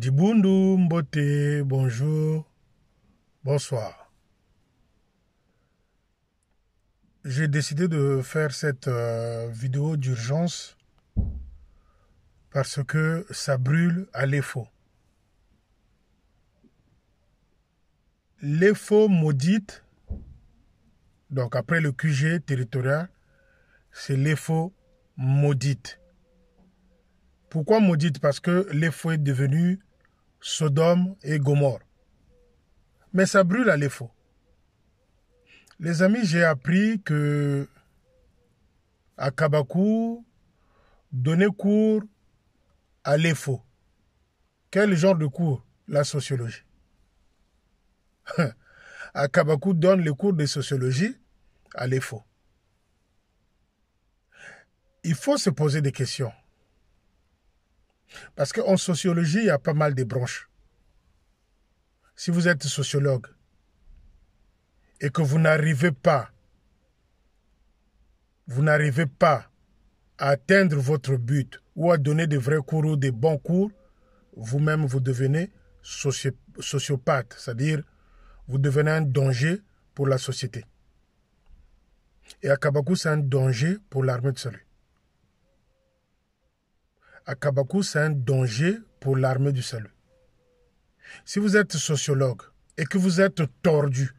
Dibundu, Mbote, bonjour, bonsoir. J'ai décidé de faire cette vidéo d'urgence parce que ça brûle à l'EFO. L'EFO maudite, donc après le QG territorial, c'est l'EFO maudite. Pourquoi maudite? Parce que l'EFO est devenu Sodome et Gomorrhe. Mais ça brûle à l'EFO. Les amis, j'ai appris que à Kabakou, donner cours à l'EFO. Quel genre de cours? La sociologie. À Kabakou donne les cours de sociologie à l'EFO. Il faut se poser des questions. Parce qu'en sociologie, il y a pas mal de branches. Si vous êtes sociologue et que vous n'arrivez pas à atteindre votre but ou à donner de vrais cours ou des bons cours, vous-même vous devenez sociopathe, c'est-à-dire vous devenez un danger pour la société. Et à Kabakou, c'est un danger pour l'armée de salut. À Kabakou, c'est un danger pour l'armée du salut. Si vous êtes sociologue et que vous êtes tordu,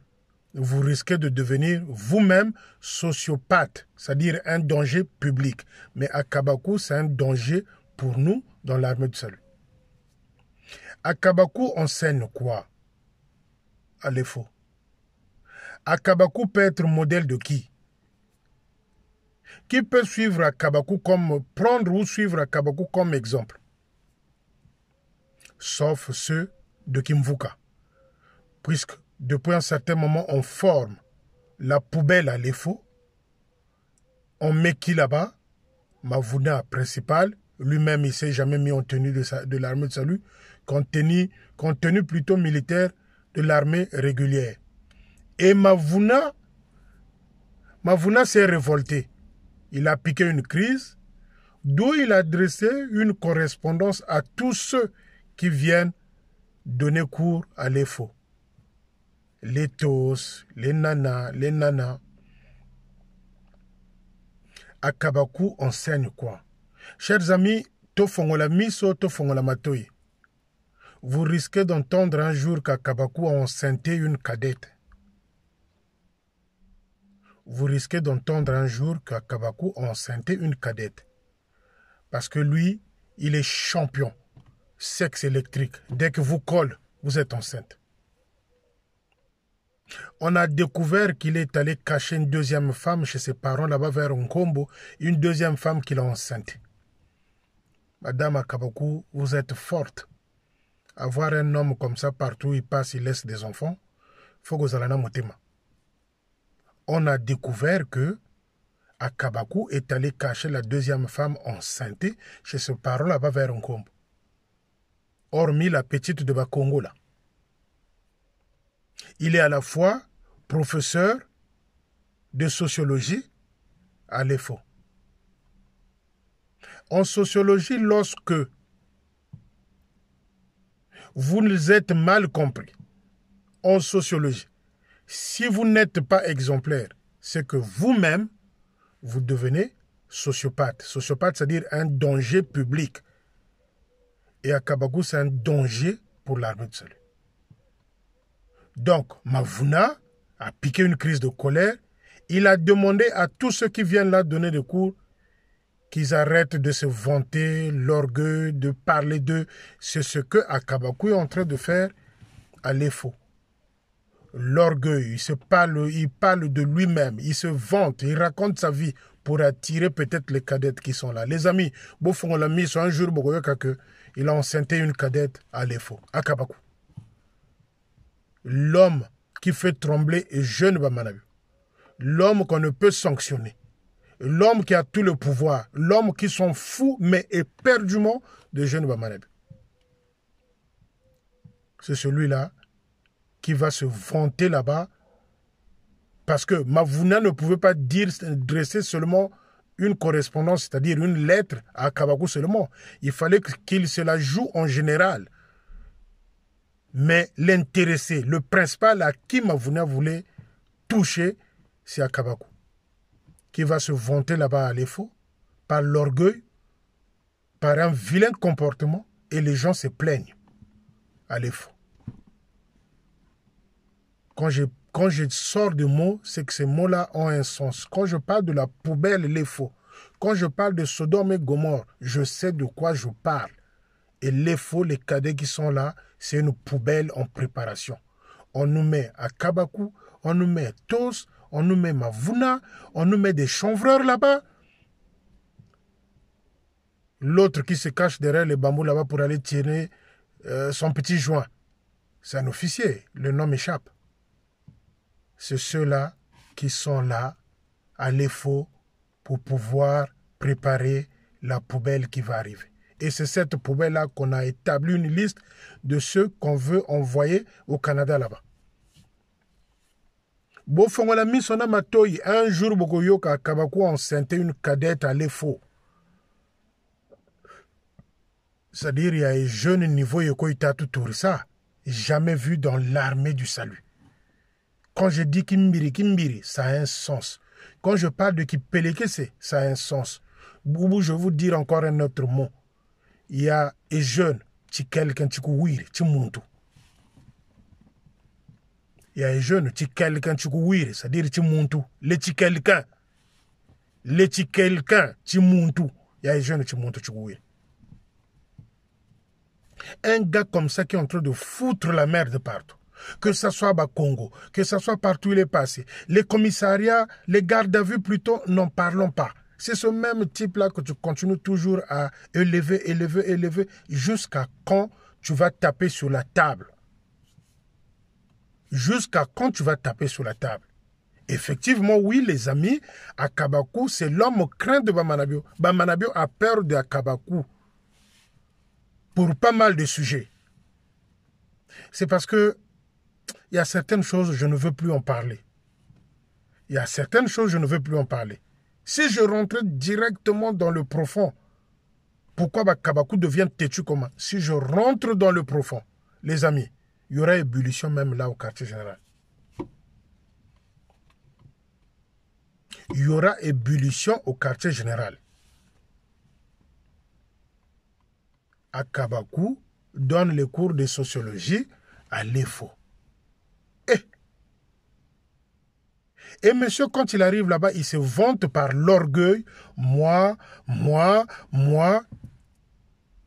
vous risquez de devenir vous-même sociopathe, c'est-à-dire un danger public. Mais à Kabakou, c'est un danger pour nous dans l'armée du salut. À Kabakou, on enseigne quoi? À l'EFO. À Kabakou peut être modèle de qui? Qui peut suivre à Kabakou comme, prendre ou suivre à Kabakou comme exemple? Sauf ceux de Kimvuka. Puisque depuis un certain moment, on forme la poubelle à l'EFO, on met qui là-bas? Mavouna principal, lui-même il ne s'est jamais mis en tenue de l'armée de salut, compte tenu plutôt militaire de l'armée régulière. Et Mavouna s'est révolté. Il a piqué une crise, d'où il a adressé une correspondance à tous ceux qui viennent donner cours à l'EFO. Les tos, les nanas. À Kabakou, on enseigne quoi? Chers amis, tofongola miso, tofongola matoi. Vous risquez d'entendre un jour qu'à Kabakou, on enseignait une cadette. Vous risquez d'entendre un jour qu'à Kabakou, on enseignait une cadette. Parce que lui, il est champion. Sexe électrique. Dès que vous colle, vous êtes enceinte. On a découvert qu'il est allé cacher une deuxième femme chez ses parents là-bas vers Nkombo, une deuxième femme qu'il a enceinte. Madame à Kabakou, vous êtes forte. Avoir un homme comme ça partout, il passe, il laisse des enfants, il faut que vous alana motema. On a découvert que à Kabakou est allé cacher la deuxième femme enceinte chez ses parents là-bas vers Nkombo. Hormis la petite de Bakongo là. Il est à la fois professeur de sociologie à l'EFO. En sociologie, lorsque vous êtes mal compris, en sociologie, si vous n'êtes pas exemplaire, c'est que vous-même, vous devenez sociopathe. Sociopathe, c'est-à-dire un danger public. Et à Kabakou, c'est un danger pour l'armée de salut. Donc, Mavouna a piqué une crise de colère. Il a demandé à tous ceux qui viennent là donner des cours qu'ils arrêtent de se vanter, l'orgueil, de parler d'eux. C'est ce que Kabakou est en train de faire à l'EFO. L'orgueil, il parle de lui-même, il se vante, il raconte sa vie pour attirer peut-être les cadettes qui sont là. Les amis, on l'a mis sur un jour, il a enceinté une cadette à l'EFO, à Kabakou. L'homme qui fait trembler est jeune Bamanabu. L'homme qu'on ne peut sanctionner. L'homme qui a tout le pouvoir. L'homme qui s'en fout, mais éperdument de jeune Bamanabu. C'est celui-là qui va se vanter là-bas. Parce que Mavouna ne pouvait pas dresser seulement une correspondance, c'est-à-dire une lettre à Kabakou seulement. Il fallait qu'il se la joue en général. Mais l'intéressé, le principal à qui Mavouna voulait toucher, c'est Akabakou, qui va se vanter là-bas à l'EFO, par l'orgueil, par un vilain comportement, et les gens se plaignent à l'EFO. Quand je sors de mots, c'est que ces mots-là ont un sens. Quand je parle de la poubelle, l'EFO, quand je parle de Sodome et Gomorrhe, je sais de quoi je parle. Et l'EFO, les cadets qui sont là, c'est une poubelle en préparation. On nous met à Kabakou, on nous met Tos, on nous met Mavouna, on nous met des chanvreurs là-bas. L'autre qui se cache derrière les bambous là-bas pour aller tirer son petit joint. C'est un officier, le nom m'échappe. C'est ceux-là qui sont là à l'EFO pour pouvoir préparer la poubelle qui va arriver. Et c'est cette poubelle-là qu'on a établi une liste de ceux qu'on veut envoyer au Canada là-bas. Un jour, Bogoyoka à Kabakou enceinte une cadette à l'EFO. C'est-à-dire, il y a un jeune niveau Yokoïta tout ça. Jamais vu dans l'armée du salut. Quand je dis Kimbiri, ça a un sens. Quand je parle de Kipelekese, ça a un sens. Boubou, je vais vous dire encore un autre mot. Il y a un jeune, qui quelqu'un qui couille, qui monte. Il y a un jeune, qui quelqu'un qui couille, c'est-à-dire qui monte. Le qui quelqu'un, qui monte. Il y a un jeune qui monte, qui couille. Un gars comme ça qui est en train de foutre la merde partout. Que ce soit au Congo, que ce soit partout où il est passé. Les commissariats, les gardes à vue plutôt, n'en parlons pas. C'est ce même type-là que tu continues toujours à élever, jusqu'à quand tu vas taper sur la table. Jusqu'à quand tu vas taper sur la table. Effectivement, oui, les amis, à Kabakou, c'est l'homme craint de Bamanabio. Bamanabio a peur de Kabakou pour pas mal de sujets. C'est parce que il y a certaines choses, je ne veux plus en parler. Il y a certaines choses, je ne veux plus en parler. Si je rentrais directement dans le profond, pourquoi Kabakou devient têtu comment? Si je rentre dans le profond, les amis, il y aura ébullition même là au quartier général. Il y aura ébullition au quartier général. À Kabakou donne les cours de sociologie à l'EFO. Et monsieur, quand il arrive là-bas, il se vante par l'orgueil. Moi.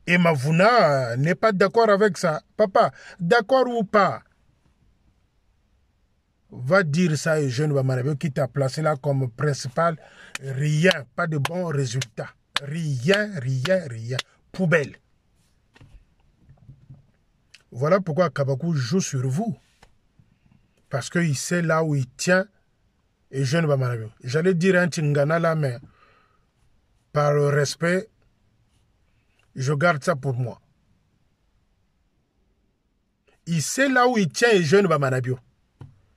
Et Mavouna n'est pas d'accord avec ça. Papa, d'accord ou pas? Va dire ça aux jeunes Bamanabio qui t'a placé là comme principal. Rien, pas de bons résultats. Rien. Poubelle. Voilà pourquoi Kabakou joue sur vous. Parce qu'il sait là où il tient. Et jeune Bamanabio. J'allais dire un Tingana là, mais par respect, je garde ça pour moi. Il sait là où il tient et jeune Bamanabio.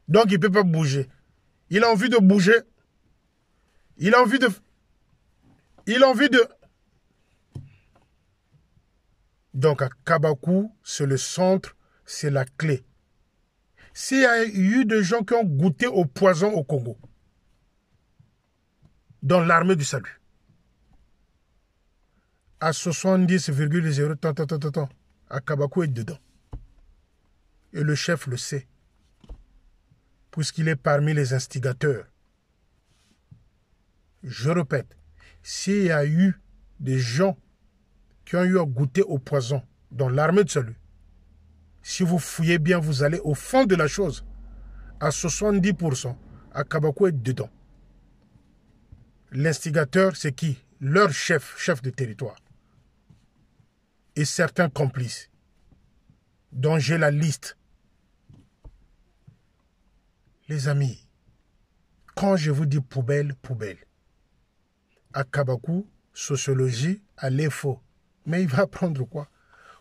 Donc il ne peut pas bouger. Il a envie de bouger. Il a envie de... Donc à Kabakou, c'est le centre, c'est la clé. S'il y a eu des gens qui ont goûté au poison au Congo, dans l'armée du salut, à 70,0, à Kabakou est dedans. Et le chef le sait, puisqu'il est parmi les instigateurs. Je répète, s'il y a eu des gens qui ont eu à goûter au poison dans l'armée du salut, si vous fouillez bien, vous allez au fond de la chose. À 70%, à Kabakou est dedans. L'instigateur, c'est qui? Leur chef de territoire. Et certains complices, dont j'ai la liste. Les amis, quand je vous dis poubelle. À Kabakou, sociologie, à l'EFO. Mais il va apprendre quoi?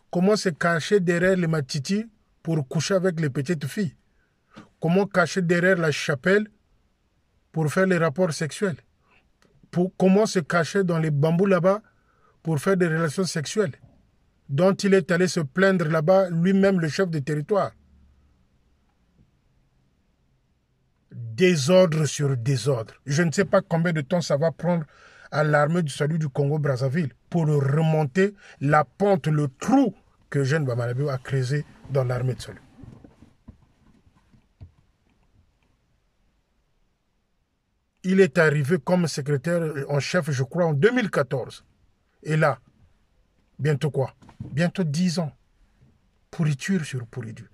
Comment se cacher derrière les matiti pour coucher avec les petites filles? Comment cacher derrière la chapelle pour faire les rapports sexuels? Comment se cacher dans les bambous là-bas pour faire des relations sexuelles? dont il est allé se plaindre là-bas, lui-même le chef de territoire. Désordre sur désordre. Je ne sais pas combien de temps ça va prendre à l'armée du salut du Congo-Brazzaville pour remonter la pente, le trou que Jean Bamanabiou a creusé dans l'armée de salut. Il est arrivé comme secrétaire en chef, je crois, en 2014. Et là, bientôt quoi? Bientôt 10 ans. Pourriture sur pourriture.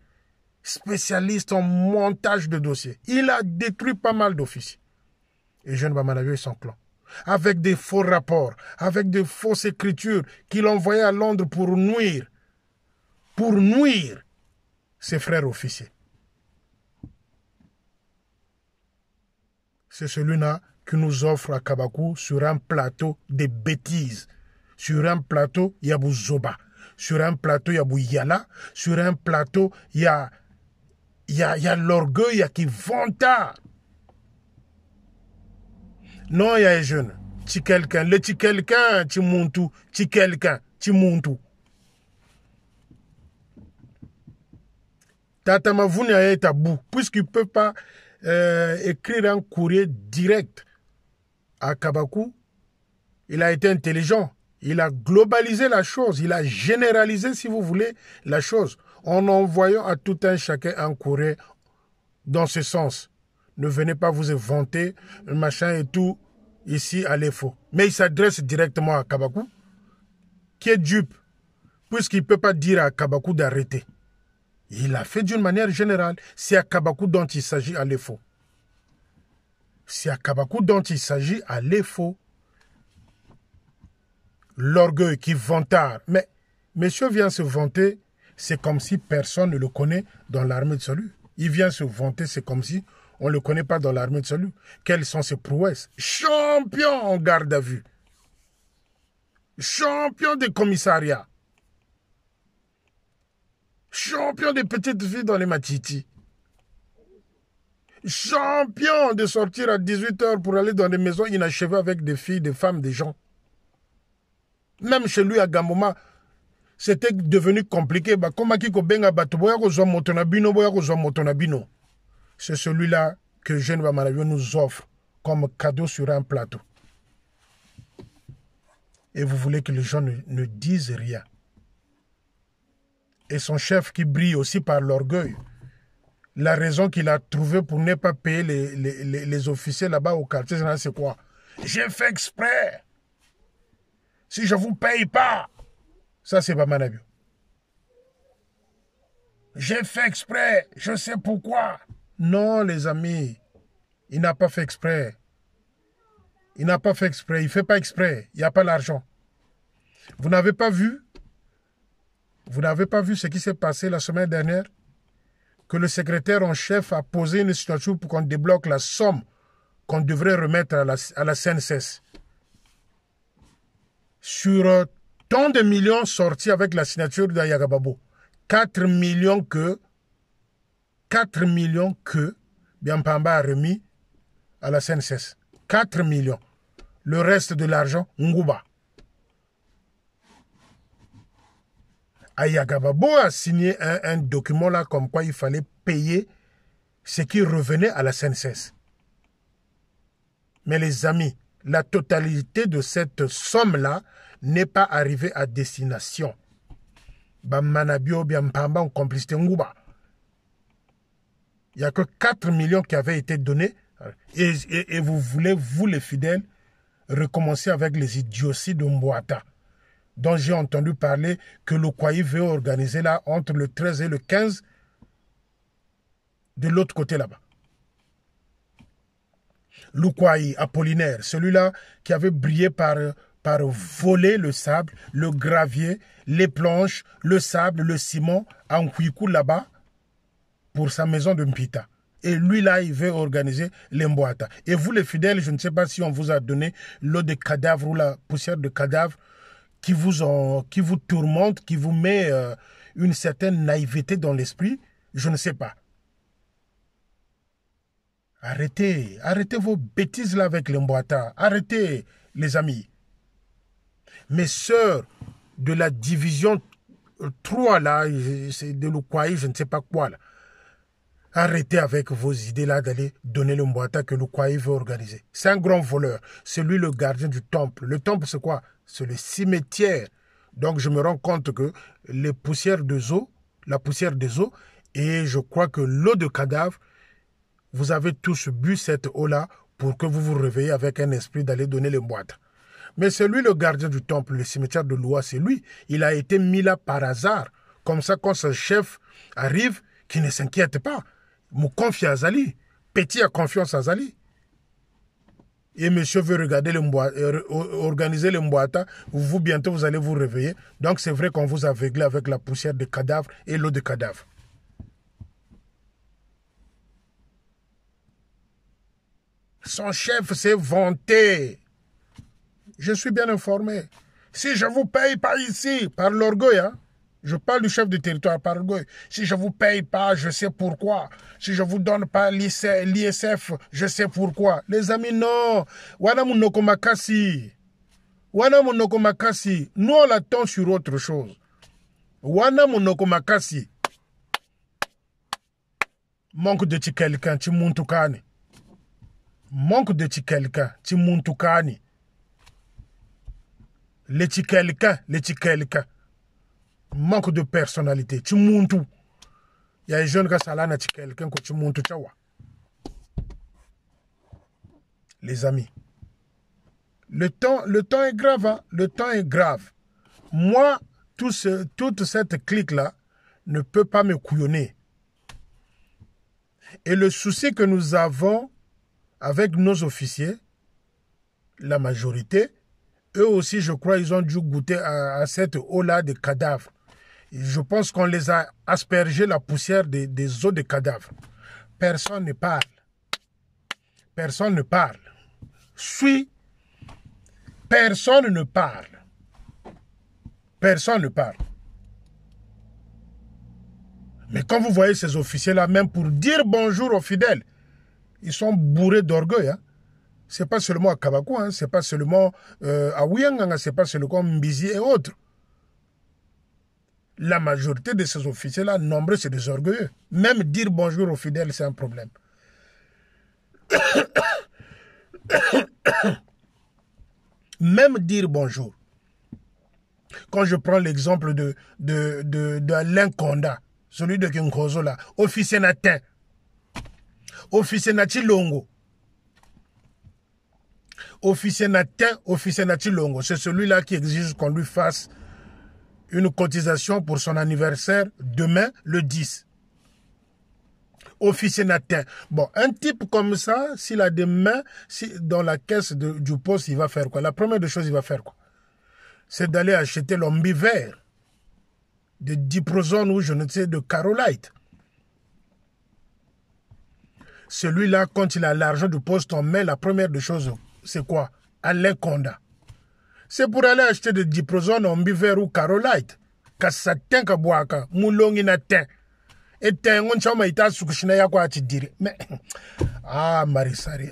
Spécialiste en montage de dossiers. Il a détruit pas mal d'officiers. Et Jean Bamanabiou et son clan. Avec des faux rapports, avec des fausses écritures qu'il envoyait à Londres pour nuire ses frères officiers. C'est celui-là qui nous offre à Kabakou sur un plateau des bêtises. Sur un plateau, il y a Bouzoba. Sur un plateau, il y a Bouyala. Sur un plateau, il y a l'orgueil, il y a qui vantard. Non, il y a un jeune. Tu quelqu'un, le tu quelqu'un, tu montou, tu quelqu'un, tu montou. Tata Mavouni a été à bout, puisqu'il ne peut pas écrire un courrier direct à Kabakou. Il a été intelligent. Il a globalisé la chose. Il a généralisé, si vous voulez, la chose. En envoyant à tout un chacun un courrier dans ce sens. Ne venez pas vous vanter, machin et tout, ici à l'EFO. Mais il s'adresse directement à Kabakou, qui est dupe, puisqu'il ne peut pas dire à Kabakou d'arrêter. Il l'a fait d'une manière générale. C'est à Kabakou dont il s'agit à l'EFO. C'est à Kabakou dont il s'agit à l'EFO. L'orgueil qui vantard. Mais monsieur vient se vanter, c'est comme si personne ne le connaît dans l'armée de salut. Il vient se vanter, c'est comme si on ne le connaît pas dans l'armée de salut. Quelles sont ses prouesses? Champion en garde à vue. Champion des commissariats. Champion des petites filles dans les matitis. Champion de sortir à 18h pour aller dans des maisons inachevées avec des filles, des femmes, des gens. Même chez lui à Gamboma, c'était devenu compliqué. C'est celui-là que Jean Bamanabiou nous offre comme cadeau sur un plateau. Et vous voulez que les gens ne disent rien. Et son chef qui brille aussi par l'orgueil. La raison qu'il a trouvée pour ne pas payer les officiers là-bas au quartier, c'est quoi? J'ai fait exprès. Si je ne vous paye pas, ça c'est Bamanabiou. J'ai fait exprès, je sais pourquoi. Non, les amis, il n'a pas fait exprès. Il n'a pas fait exprès, il ne fait pas exprès, il n'y a pas l'argent. Vous n'avez pas vu? Vous n'avez pas vu ce qui s'est passé la semaine dernière? Que le secrétaire en chef a posé une situation pour qu'on débloque la somme qu'on devrait remettre à la CNSS. Sur tant de millions sortis avec la signature d'Ayagababo, 4 millions que Biampamba a remis à la CNSS. 4 millions. Le reste de l'argent, Ngouba. Ayagababo a signé un document là comme quoi il fallait payer ce qui revenait à la CNSS. Mais les amis, la totalité de cette somme-là n'est pas arrivée à destination. Bamanabiou, Biampamba en complicité Ngouba. Il n'y a que 4 millions qui avaient été donnés. Et vous voulez, vous les fidèles, recommencer avec les idioties de Mbouata, dont j'ai entendu parler que le Kwaï veut organiser là entre le 13 et le 15 de l'autre côté là-bas. Le Kwaï Apollinaire, celui-là qui avait brillé par voler le sable, le gravier, les planches, le sable, le ciment en Kouikou là-bas pour sa maison de Mpita. Et lui là, il veut organiser l'Emboata. Et vous les fidèles, je ne sais pas si on vous a donné l'eau de cadavre ou la poussière de cadavre qui vous tourmente, qui vous met une certaine naïveté dans l'esprit, je ne sais pas. Arrêtez vos bêtises là avec l'Emboata. Arrêtez, les amis. Mes sœurs de la division trois là, c'est de l'Ukwaï, je ne sais pas quoi là. Arrêtez avec vos idées là d'aller donner le Mbouata que l'Ukwaï veut organiser. C'est un grand voleur. C'est lui le gardien du temple. Le temple c'est quoi? C'est le cimetière. Donc je me rends compte que les poussières des eaux, la poussière des eaux, et je crois que l'eau de cadavre, vous avez tous bu cette eau-là pour que vous vous réveillez avec un esprit d'aller donner le Mbouata. Mais c'est lui le gardien du temple, le cimetière de Loua, c'est lui. Il a été mis là par hasard. Comme ça, quand ce chef arrive, qu'il ne s'inquiète pas. Me confie à Zali. Petit a confiance à Zali. Et monsieur veut regarder le organiser le Mbouata. Vous, bientôt, vous allez vous réveiller. Donc, c'est vrai qu'on vous aveugle avec la poussière de cadavre et l'eau de cadavre. Son chef s'est vanté. Je suis bien informé. Si je vous paye pas ici, par l'orgueil, hein, je parle du chef du territoire par l'orgueil. Si je vous paye pas, je sais pourquoi. Si je vous donne pas l'ISF, je sais pourquoi. Les amis, non. Wana munoko makasi. Wana munoko makasi. Nous, on l'attend sur autre chose. Wana munoko makasi. Manque de quelqu'un, tu muntukani. Manque de quelqu'un, tu muntukani. Les quelqu'un. Manque de personnalité. Tu muntu. Il y a un jeune qui a quelqu'un que tu muntu. Les amis. Le temps est grave. Hein? Le temps est grave. Moi, toute cette clique-là ne peut pas me couillonner. Et le souci que nous avons avec nos officiers, la majorité, eux aussi, je crois, ils ont dû goûter à cette eau-là de cadavres. Je pense qu'on les a aspergé la poussière des eaux de cadavres. Personne ne parle. Personne ne parle. Personne ne parle. Personne ne parle. Mais quand vous voyez ces officiers-là, même pour dire bonjour aux fidèles, ils sont bourrés d'orgueil. Hein? Ce n'est pas seulement à Kabakou, hein? Ce n'est pas seulement à Ouyanganga, ce n'est pas seulement à Mbizi et autres. La majorité de ces officiers-là, nombreux, c'est des orgueilleux. Même dire bonjour aux fidèles, c'est un problème. Même dire bonjour. Quand je prends l'exemple d'Alain Konda, celui de Kinkozo là, officier natin, officier natilongo, officier natin, officier natilongo, c'est celui-là qui exige qu'on lui fasse une cotisation pour son anniversaire demain, le 10. Officier natin. Bon, un type comme ça, s'il a des mains dans la caisse du poste, il va faire quoi? La première des choses, il va faire quoi? C'est d'aller acheter l'ombi vert de diprozone ou je ne sais, de Carolite. Celui-là, quand il a l'argent du poste en main, la première des choses, c'est quoi? Alain Konda. C'est pour aller acheter de diprozone, ombi vert ou Carolite. Kassatin kabwaka, moulongi na ten. Et ten, on chama ita sukushina ya kwa atidiri. Mais, Marisari.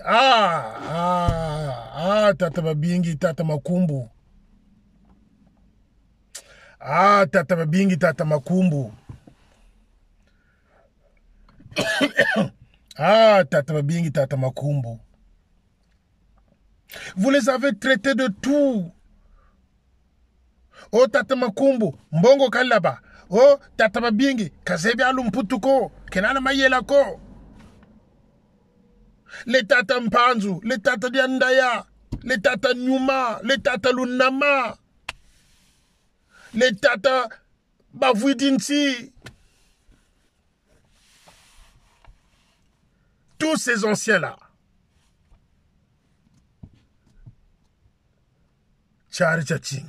Tata Babingi, Tata Makumbu. Tata Babingi, Tata Makumbu. Tata Babingi, Tata Makumbu. Vous les avez traités de tout. Oh, Tata Makumbu, Mbongo Kalaba. Oh, Tata Babingi, Kazebi Alumputuko, Kenana Mayelako. Les Tata Mpanzu, les Tata Diandaya, les Tata Nyuma, les Tata Lunama, les Tata Bavuidinsi. Tous ces anciens-là. Tchari Tchatching.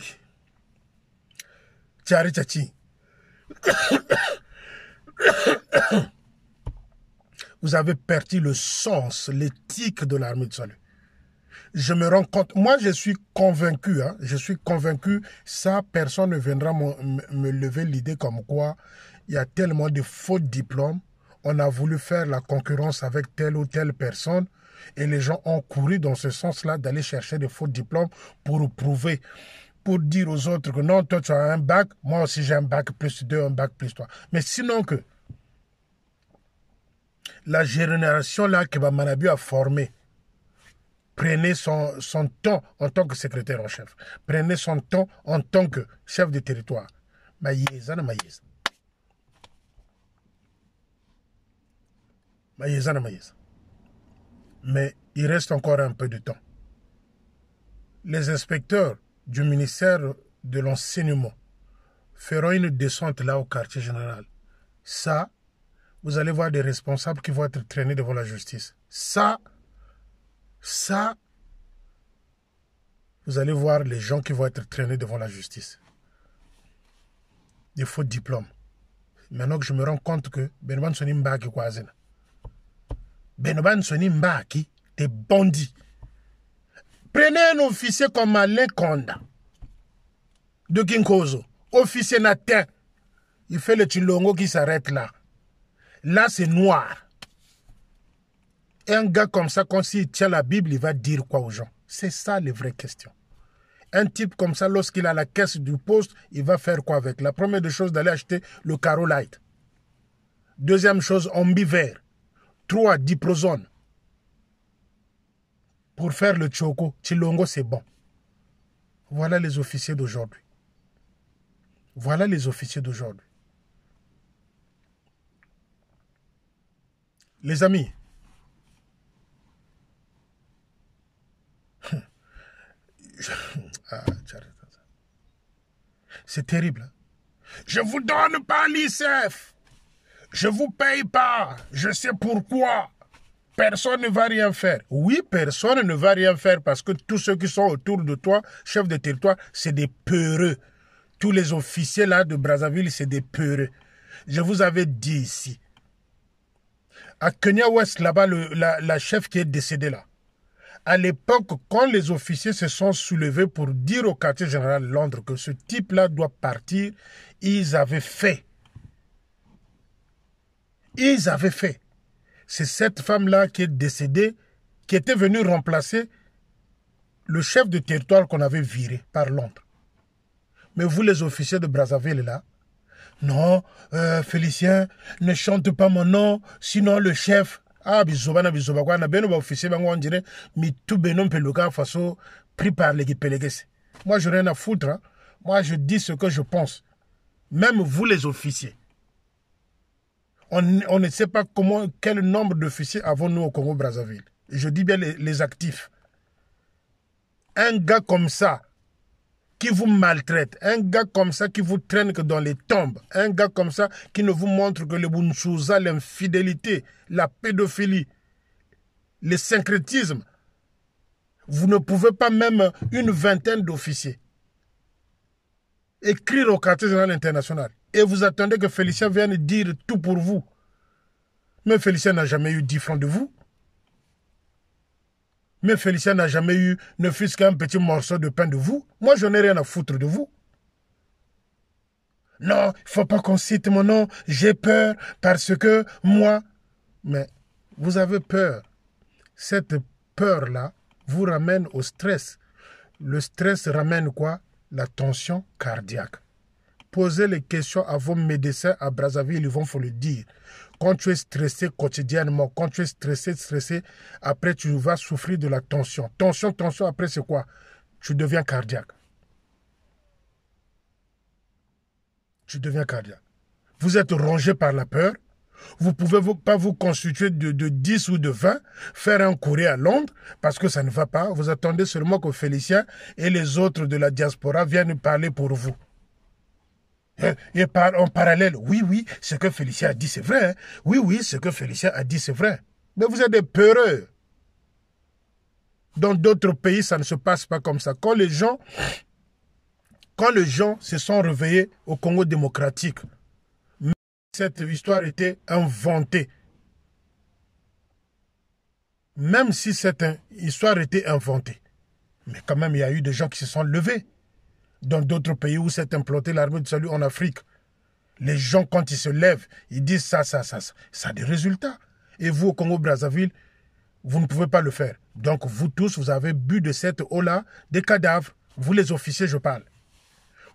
Tchari Tchatching. Vous avez perdu le sens, l'éthique de l'armée de salut. Je me rends compte, moi je suis convaincu, hein, ça personne ne viendra me lever l'idée comme quoi il y a tellement de faux diplômes, on a voulu faire la concurrence avec telle ou telle personne et les gens ont couru dans ce sens-là d'aller chercher des faux diplômes pour prouver pour dire aux autres que non, toi tu as un bac, moi aussi j'ai un bac plus 2, un bac plus 3. Mais sinon que la génération là que Manabu a formée, prenez son temps en tant que secrétaire en chef. Prenez son temps en tant que chef de territoire. Maïeza na maïeza. Maïeza na maïeza. Mais il reste encore un peu de temps. Les inspecteurs du ministère de l'enseignement feront une descente là au quartier général. Ça, vous allez voir des responsables qui vont être traînés devant la justice. Ça, vous allez voir les gens qui vont être traînés devant la justice. Des faux diplômes. Maintenant que je me rends compte que Benoban Soni Mbaki Kwazena. Benoban Soni Mbaki, des bandits. Prenez un officier comme Alain Konda de Kinkozo. Officier natin. Il fait le Chilongo qui s'arrête là. Là, c'est noir. Et un gars comme ça, quand s'il tient la Bible, il va dire quoi aux gens? C'est ça les vraies questions. Un type comme ça, lorsqu'il a la caisse du poste, il va faire quoi avec? La première des choses, d'aller acheter le Caro Light. Deuxième chose, Ombi vert. 3, Diprozone. Pour faire le Choko, Chilongo, c'est bon. Voilà les officiers d'aujourd'hui. Voilà les officiers d'aujourd'hui. Les amis, c'est terrible. Je vous donne pas l'ICF. Je vous paye pas. Je sais pourquoi. Personne ne va rien faire. Oui, personne ne va rien faire parce que tous ceux qui sont autour de toi, chefs de territoire, c'est des peureux. Tous les officiers là de Brazzaville, c'est des peureux. Je vous avais dit ici. À Kenya West, là-bas, la chef qui est décédée là. À l'époque, quand les officiers se sont soulevés pour dire au quartier général Londres que ce type-là doit partir, ils avaient fait. Ils avaient fait. C'est cette femme-là qui est décédée, qui était venue remplacer le chef de territoire qu'on avait viré par Londres. Mais vous, les officiers de Brazzaville, là, non, Félicien, ne chante pas mon nom, sinon le chef... Ah, bisoba, quoi, na beno ba officier, bango on dirait, mi tout benon peluka façon pris par les pélégués. Moi, je n'ai rien à foutre, hein. Moi, je dis ce que je pense. Même vous, les officiers. On ne sait pas quel nombre d'officiers avons-nous au Congo-Brazzaville. Je dis bien les actifs. Un gars comme ça, qui vous maltraite, un gars comme ça qui vous traîne que dans les tombes, un gars comme ça qui ne vous montre que le bunchouza, l'infidélité, la pédophilie, le syncrétisme, vous ne pouvez pas même une vingtaine d'officiers écrire au quartier général international et vous attendez que Félicien vienne dire tout pour vous. Mais Félicien n'a jamais eu 10 francs de vous. Mais Félicien n'a jamais eu ne fût-ce qu'un petit morceau de pain de vous. Moi, je n'ai rien à foutre de vous. Non, il ne faut pas qu'on cite mon nom. J'ai peur parce que moi... Mais vous avez peur. Cette peur-là vous ramène au stress. Le stress ramène quoi? La tension cardiaque. Posez les questions à vos médecins à Brazzaville, ils vont vous le dire. Quand tu es stressé quotidiennement, quand tu es stressé, après tu vas souffrir de la tension. Tension, après c'est quoi? Tu deviens cardiaque. Tu deviens cardiaque. Vous êtes rongé par la peur. Vous ne pouvez pas vous constituer de 10 ou de 20, faire un courrier à Londres, parce que ça ne va pas. Vous attendez seulement que Félicien et les autres de la diaspora viennent parler pour vous. Et en parallèle, oui, ce que Félicien a dit, c'est vrai. Hein? Oui, ce que Félicien a dit, c'est vrai. Mais vous êtes des peureux. Dans d'autres pays, ça ne se passe pas comme ça. Quand les gens se sont réveillés au Congo démocratique, cette histoire était inventée. Même si cette histoire était inventée. Mais quand même, il y a eu des gens qui se sont levés. Dans d'autres pays où s'est implantée l'armée du salut en Afrique. Les gens, quand ils se lèvent, ils disent ça a des résultats. Et vous, au Congo-Brazzaville, vous ne pouvez pas le faire. Donc, vous tous, vous avez bu de cette eau-là des cadavres. Vous, les officiers, je parle.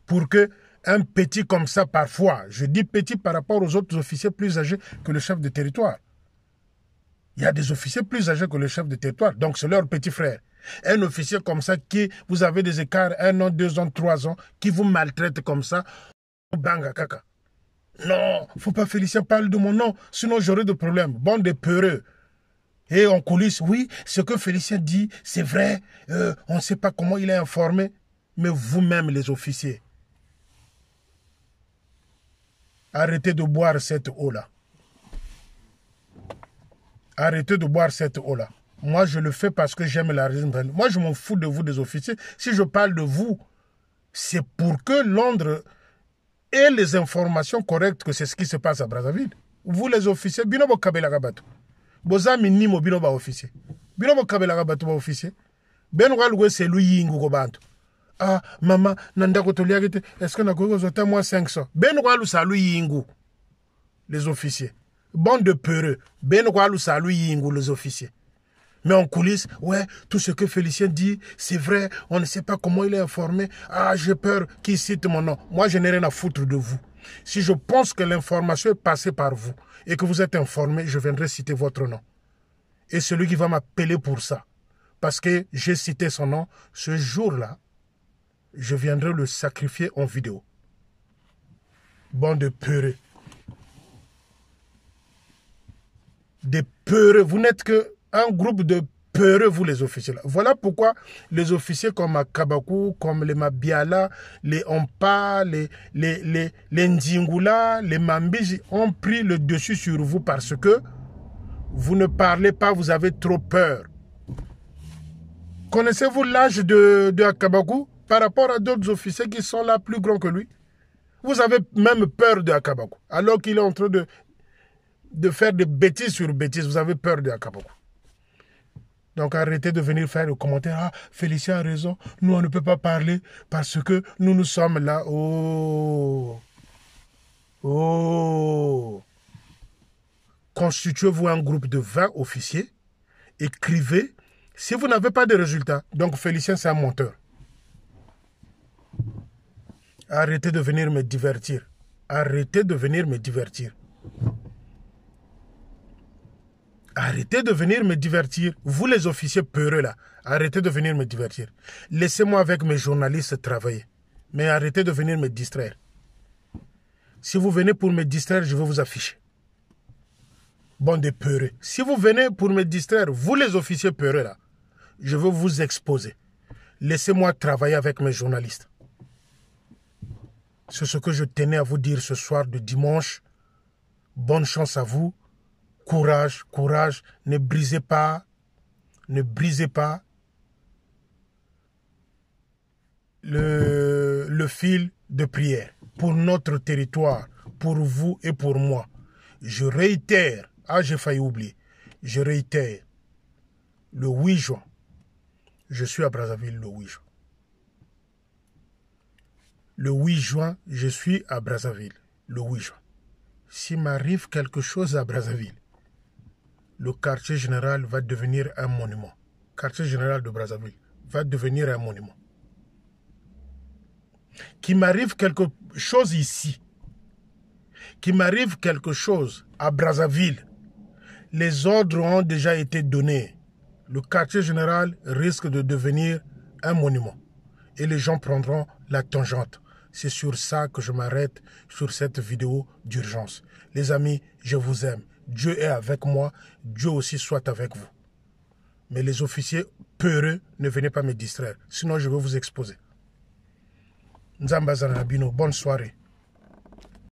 pour que un petit comme ça, parfois, je dis petit par rapport aux autres officiers plus âgés que le chef de territoire. Il y a des officiers plus âgés que le chef de territoire, donc c'est leur petit frère. Un officier comme ça, qui vous avez des écarts, 1 an, 2 ans, 3 ans, qui vous maltraite comme ça, banga kaka. Non, faut pas Félicien parle de mon nom, sinon j'aurai des problèmes. Bande de peureux. Et en coulisses, oui, ce que Félicien dit, c'est vrai, on ne sait pas comment il est informé, mais vous-même les officiers, arrêtez de boire cette eau-là. Arrêtez de boire cette eau-là. Moi, je le fais parce que j'aime la raison. Moi, je m'en fous de vous, des officiers. Si je parle de vous, c'est pour que Londres ait les informations correctes que c'est ce qui se passe à Brazzaville. Vous, les officiers, binobo kabela gabato. Bozami nimo binoba officier. Binobo kabela gabato ba officier. Ben walwe c'est lui yingu ko bantu. Ah, maman, nanda ko toliagite, est-ce que na ko zota moi 500. Ben walu sa lui yingu. Les officiers. Bande de peureux. Ben walu sa lui yingu les officiers. Mais en coulisses, ouais, tout ce que Félicien dit, c'est vrai, on ne sait pas comment il est informé. Ah, j'ai peur qu'il cite mon nom. Moi, je n'ai rien à foutre de vous. Si je pense que l'information est passée par vous et que vous êtes informé, je viendrai citer votre nom. Et celui qui va m'appeler pour ça, parce que j'ai cité son nom, ce jour-là, je viendrai le sacrifier en vidéo. Bande de peureux. Des peureux. Vous n'êtes que un groupe de peureux, vous les officiers là. Voilà pourquoi les officiers comme Akabakou, comme les Mabiala, les Ompa, les Ndingula, les Mambiji ont pris le dessus sur vous parce que vous ne parlez pas, vous avez trop peur. Connaissez-vous l'âge de Akabakou par rapport à d'autres officiers qui sont là plus grands que lui? Vous avez même peur de Akabakou, alors qu'il est en train de faire des bêtises sur bêtises. Vous avez peur de Akabakou. Donc arrêtez de venir faire le commentaire. Ah, Félicien a raison. Nous, on ne peut pas parler parce que nous sommes là. Oh. Oh. Constituez-vous un groupe de 20 officiers. Écrivez. Si vous n'avez pas de résultats, donc Félicien, c'est un menteur. Arrêtez de venir me divertir. Arrêtez de venir me divertir. Arrêtez de venir me divertir. Vous les officiers peureux là, arrêtez de venir me divertir. Laissez-moi avec mes journalistes travailler. Mais arrêtez de venir me distraire. Si vous venez pour me distraire, je vais vous afficher. Bande de peureux. Si vous venez pour me distraire, vous les officiers peureux là, je vais vous exposer. Laissez-moi travailler avec mes journalistes. C'est ce que je tenais à vous dire ce soir de dimanche. Bonne chance à vous. Courage, courage, ne brisez pas le fil de prière pour notre territoire, pour vous et pour moi. Je réitère, j'ai failli oublier, je réitère, le 8 juin, je suis à Brazzaville le 8 juin. Le 8 juin, je suis à Brazzaville, le 8 juin. S'il m'arrive quelque chose à Brazzaville, le quartier général va devenir un monument. Le quartier général de Brazzaville va devenir un monument. Qu'il m'arrive quelque chose ici, qu'il m'arrive quelque chose à Brazzaville, les ordres ont déjà été donnés. Le quartier général risque de devenir un monument. Et les gens prendront la tangente. C'est sur ça que je m'arrête sur cette vidéo d'urgence. Les amis, je vous aime. Dieu est avec moi, Dieu aussi soit avec vous. Mais les officiers peureux, ne venez pas me distraire, sinon je vais vous exposer. Nzamba Zanabino, bonne soirée.